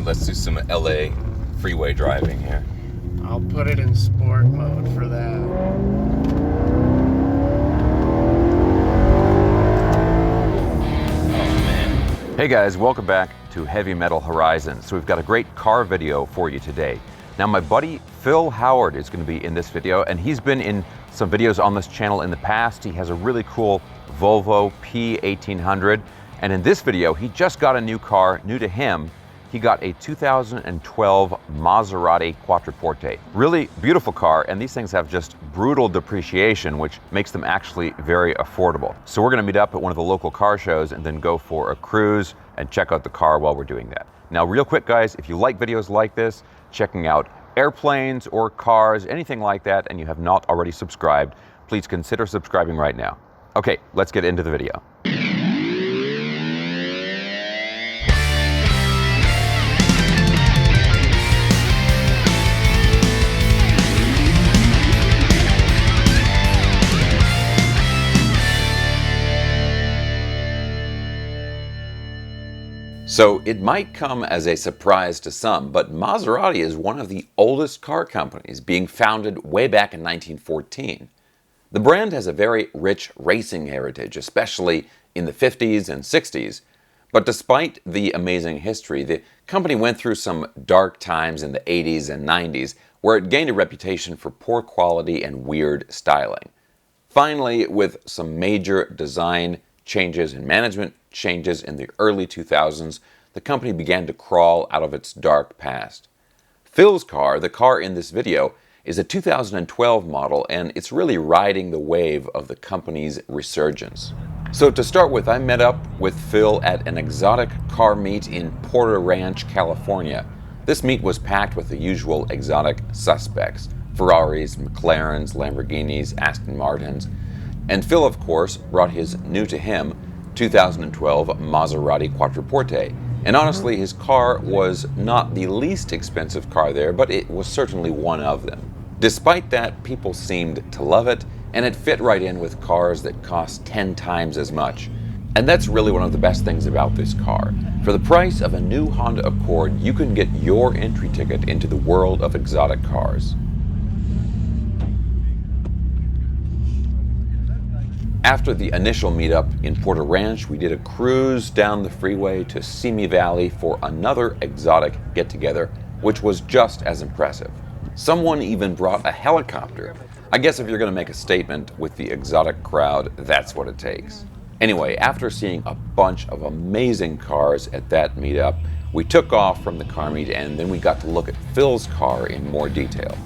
right, let's do some LA freeway driving here. I'll put it in sport mode for that. Hey guys, welcome back to Heavy Metal Horizons. So we've got a great car video for you today. Now my buddy Phil Howard is going to be in this video, and he's been in some videos on this channel in the past. He has a really cool Volvo P1800, and in this video he just got a new car, new to him. He got a 2012 Maserati Quattroporte. Really beautiful car, and these things have just brutal depreciation, which makes them actually very affordable. So we're gonna meet up at one of the local car shows and then go for a cruise and check out the car while we're doing that. Now, real quick guys, if you like videos like this, checking out airplanes or cars, anything like that, and you have not already subscribed, please consider subscribing right now. Okay, let's get into the video. So it might come as a surprise to some, but Maserati is one of the oldest car companies, being founded way back in 1914. The brand has a very rich racing heritage, especially in the 50s and 60s. But despite the amazing history, the company went through some dark times in the 80s and 90s, where it gained a reputation for poor quality and weird styling. Finally, with some major design changes and management changes in the early 2000s, the company began to crawl out of its dark past. Phil's car, the car in this video, is a 2012 model, and it's really riding the wave of the company's resurgence. So to start with, I met up with Phil at an exotic car meet in Porter Ranch, California. This meet was packed with the usual exotic suspects: Ferraris, McLarens, Lamborghinis, Aston Martins. And Phil, of course, brought his new to him 2012 Maserati Quattroporte. And honestly, his car was not the least expensive car there, but it was certainly one of them. Despite that, people seemed to love it, and it fit right in with cars that cost 10 times as much. And that's really one of the best things about this car. For the price of a new Honda Accord, you can get your entry ticket into the world of exotic cars. After the initial meetup in Porter Ranch, we did a cruise down the freeway to Simi Valley for another exotic get-together, which was just as impressive. Someone even brought a helicopter. I guess if you're going to make a statement with the exotic crowd, that's what it takes. Anyway, after seeing a bunch of amazing cars at that meetup, we took off from the car meet, and then we got to look at Phil's car in more detail.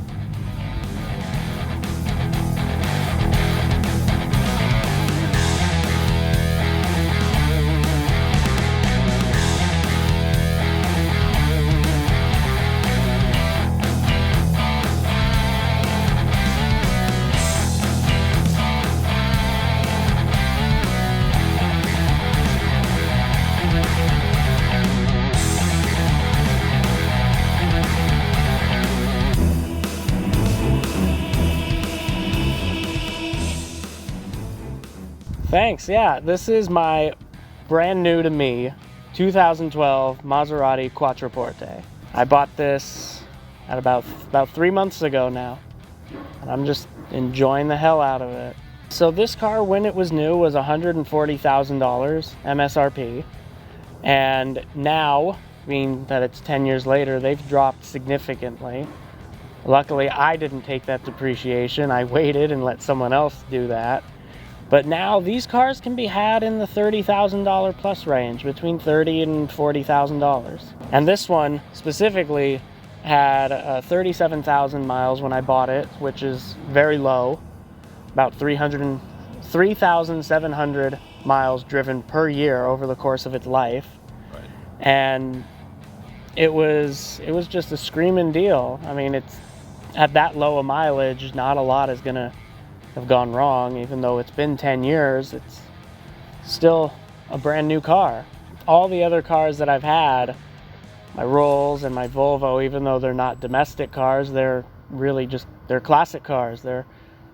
Thanks, yeah. This is my brand new to me 2012 Maserati Quattroporte. I bought this at about 3 months ago now, and I'm just enjoying the hell out of it. So this car, when it was new, was $140,000 MSRP, and now, being that it's 10 years later, they've dropped significantly. Luckily, I didn't take that depreciation. I waited and let someone else do that. But now these cars can be had in the $30,000 plus range, between $30,000 and $40,000. And this one specifically had 37,000 miles when I bought it, which is very low, about 3,700 miles driven per year over the course of its life. Right. And it was just a screaming deal. I mean, it's at that low a mileage, not a lot is gonna have gone wrong. Even though it's been 10 years, it's still a brand new car. All the other cars that I've had, my Rolls and my Volvo, even though they're not domestic cars, they're really just, they're classic cars. They're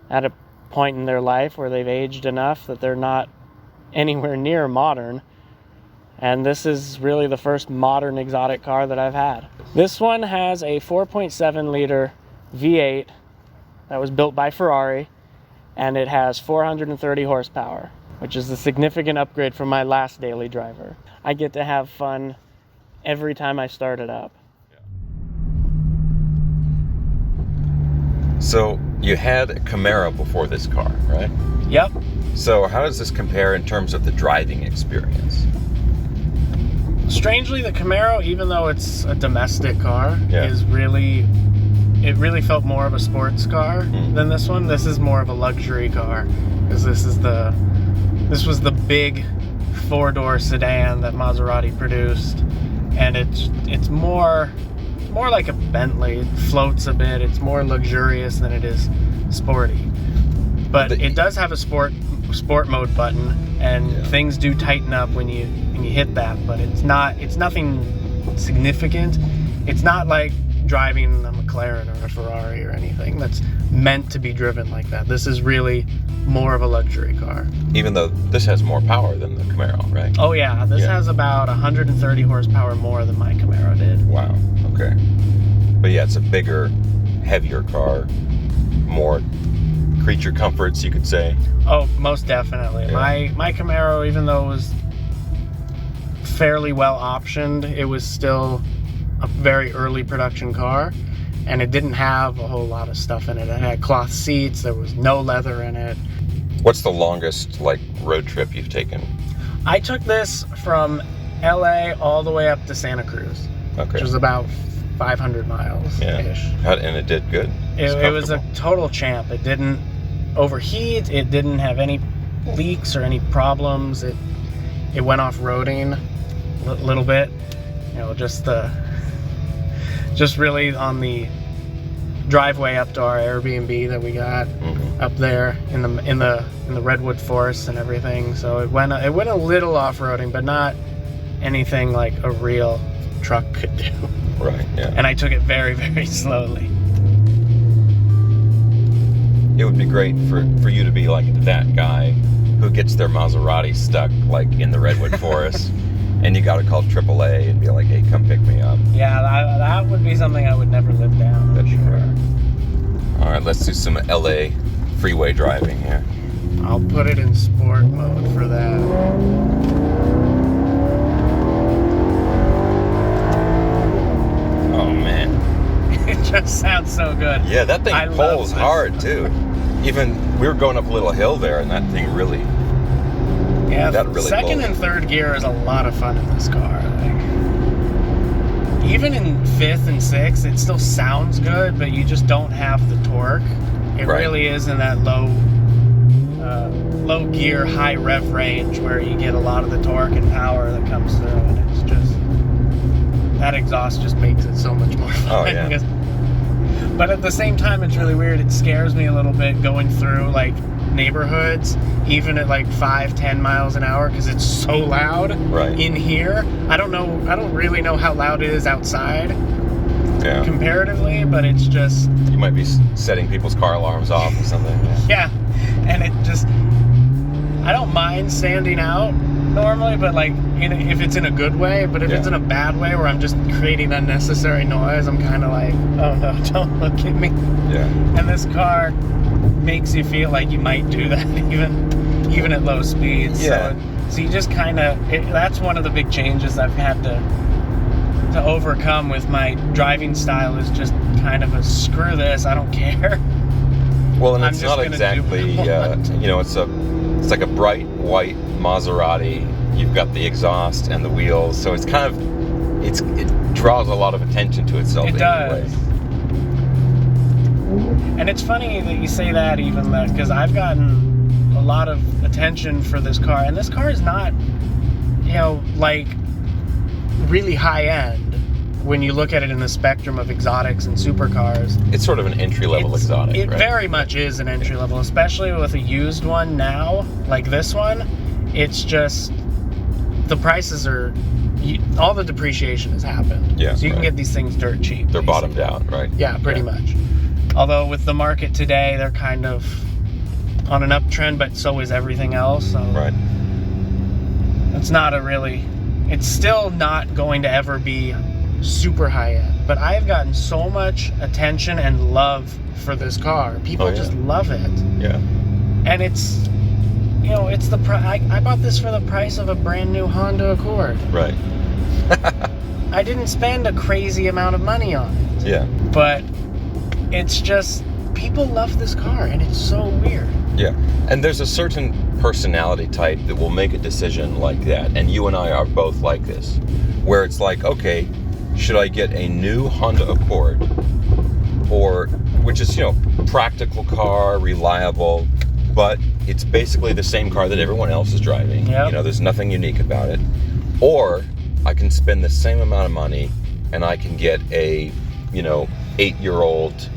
at a point in their life where they've aged enough that they're not anywhere near modern. And this is really the first modern exotic car that I've had. This one has a 4.7 liter V8 that was built by Ferrari, and it has 430 horsepower, which is a significant upgrade from my last daily driver. I get to have fun every time I start it up. So you had a Camaro before this car, right? Yep. So how does this compare in terms of the driving experience? Strangely, the Camaro, even though it's a domestic car, Yeah. it really felt more of a sports car than this one. This is more of a luxury car, because this was the big 4-door sedan that Maserati produced, and it's more like a Bentley. It floats a bit. It's more luxurious than it is sporty. But it does have a sport mode button, and things do tighten up when you hit that, but it's nothing significant. It's not like driving a McLaren or a Ferrari or anything that's meant to be driven like that. This is really more of a luxury car. Even though this has more power than the Camaro, right? Oh yeah, this has about 130 horsepower more than my Camaro did. Wow, okay. But yeah, it's a bigger, heavier car, more creature comforts, you could say. Oh, most definitely. Yeah. My Camaro, even though it was fairly well optioned, it was still a very early production car, and it didn't have a whole lot of stuff in it. It had cloth seats, there was no leather in it. What's the longest road trip you've taken? I took this from LA all the way up to Santa Cruz, Okay. which was about 500 miles ish. And it did good? It was a total champ. It didn't overheat, it didn't have any leaks or any problems. It went off-roading a little bit, just really on the driveway up to our Airbnb that we got up there in the redwood forest and everything. So it went a little off-roading, but not anything like a real truck could do. Right, yeah. And I took it very, very slowly. It would be great for you to be like that guy who gets their Maserati stuck in the redwood forest, and you got to call AAA and be like, "Hey, come pick me up." Yeah, that would be something I would never live down. That'd be great. All right, let's do some LA freeway driving here. I'll put it in sport mode for that. Oh man. It just sounds so good. Yeah, that thing I love pulls this. hard too. Even we were going up a little hill there, and that thing really. Yeah, that really second pulls. and third gear is a lot of fun in this car. Even in fifth and sixth, it still sounds good, but you just don't have the torque. It really is in that low gear, high rev range where you get a lot of the torque and power that comes through, and it's just that exhaust just makes it so much more fun. Oh yeah. But at the same time, it's really weird. It scares me a little bit going through neighborhoods, even at 5-10 miles an hour, because it's so loud in here. I don't really know how loud it is outside comparatively, but it's just... You might be setting people's car alarms off or something. Yeah, and it just... I don't mind standing out normally, but if it's in a good way, but if it's in a bad way where I'm just creating unnecessary noise, I'm kind of like, oh no, don't look at me. Yeah. And this car makes you feel like you might do that even at low speeds. Yeah. So you just kind of, that's one of the big changes I've had to overcome with my driving style, is just kind of a screw this, I don't care. Well, and I'm it's just not gonna exactly, it's like a bright white Maserati. You've got the exhaust and the wheels, so it's kind of, it draws a lot of attention to itself. It does. And it's funny that you say that, even that, because I've gotten a lot of attention for this car, and this car is not, really high end when you look at it in the spectrum of exotics and supercars. It's sort of an entry-level exotic, It right? very much is an entry level, especially with a used one now, like this one. It's just, the prices are, all the depreciation has happened. Yeah, so you can get these things dirt cheap. They're basically. bottomed out, right? Yeah, pretty much. Although with the market today, they're kind of on an uptrend, but so is everything else. So Right. it's not a really It's still not going to ever be super high end, but I have gotten so much attention and love for this car. People just love it. Yeah. And it's, you know, it's the I bought this for the price of a brand new Honda Accord. Right. I didn't spend a crazy amount of money on it. Yeah. But it's just, people love this car, and it's so weird. Yeah. And there's a certain personality type that will make a decision like that. And you and I are both like this, where it's like, okay, should I get a new Honda Accord, or, which is, you know, practical car, reliable, but it's basically the same car that everyone else is driving. Yep. You know, there's nothing unique about it. Or I can spend the same amount of money and I can get a, you know, 8-year-old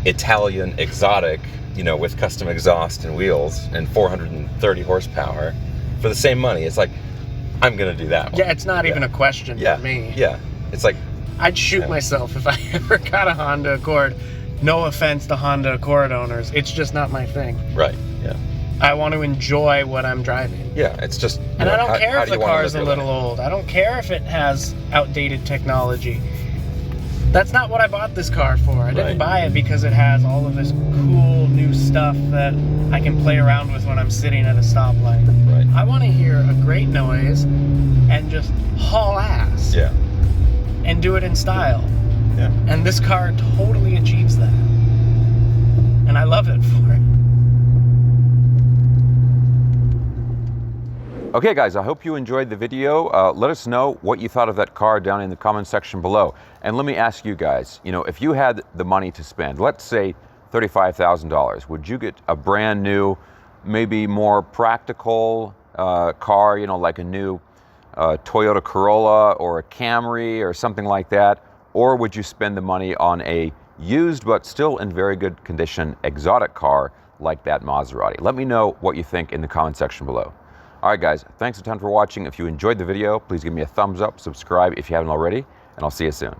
Italian exotic, you know, with custom exhaust and wheels and 430 horsepower for the same money. It's like, I'm gonna do that one. Yeah, it's not even a question for me. Yeah. It's like, I'd shoot myself if I ever got a Honda Accord. No offense to Honda Accord owners. It's just not my thing. right, yeah. I want to enjoy what I'm driving. Yeah, it's just, you And know, I don't care how if do the you wanna car's a live your little life? old. I don't care if it has outdated technology. That's not what I bought this car for. I didn't Right. buy it because it has all of this cool new stuff that I can play around with when I'm sitting at a stoplight. Right. I want to hear a great noise and just haul ass. Yeah. And do it in style. Yeah. And this car totally achieves that. And I love it for it. Okay guys, I hope you enjoyed the video. Let us know what you thought of that car down in the comment section below. And let me ask you guys, you know, if you had the money to spend, let's say $35,000, would you get a brand new, maybe more practical car, you know, like a new Toyota Corolla or a Camry or something like that? Or would you spend the money on a used but still in very good condition exotic car like that Maserati? Let me know what you think in the comment section below. All right, guys, thanks a ton for watching. If you enjoyed the video, please give me a thumbs up, subscribe if you haven't already, and I'll see you soon.